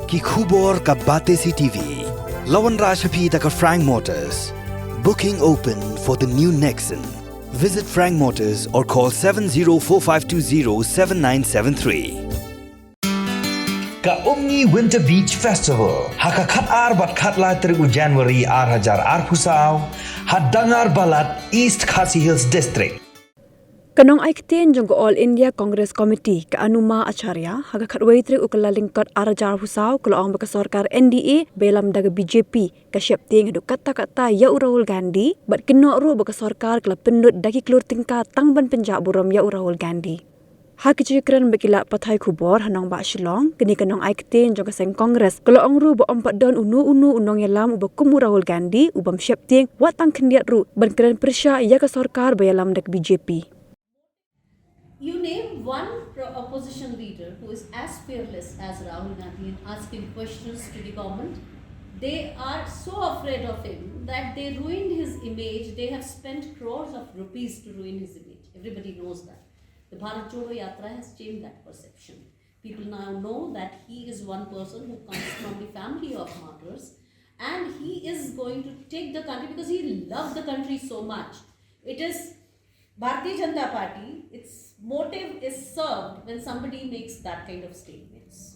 ki khubor ka bate si TV. Lawan Rashapi taka Frank Motors. Booking open for the new Nexon. Visit Frank Motors or call 7045207973. Ka Omni Winter Beach Festival. Haka khat ar bat khat la terigu January ar hajar ar pusau. Hadangar balat East Khasi Hills District. Kanong aikten jong All India Congress Committee ka Anuma Acharya haga khatway tri ukala lingkot arajar husau kulaong baka sarkar NDA belam daga BJP ka syapting adu kata-kata ya Rahul Gandhi bat keno ru baka sarkar kala Pynlut daki Klur Tyngka tangban Pynjah Burom ya Rahul Gandhi. Hakijikran bakila pathai khubor hanong ba Shillong kini kanong aikten jong kaseng Congress kulaong ru ba ompat don unu unong yalam uba kumu Rahul Gandhi ubam syapting watang kendiat ru ban keren persya ya ka sarkar bayalam dak BJP. You name one opposition leader who is as fearless as Rahul Gandhi in asking questions to the government. They are so afraid of him that they ruined his image. They have spent crores of rupees to ruin his image. Everybody knows that. The Bharat Jodo Yatra has changed that perception. People now know that he is one person who comes from the family of martyrs and he is going to take the country because he loves the country so much. It is Bharatiya Janata Party, its motive is served when somebody makes that kind of statements.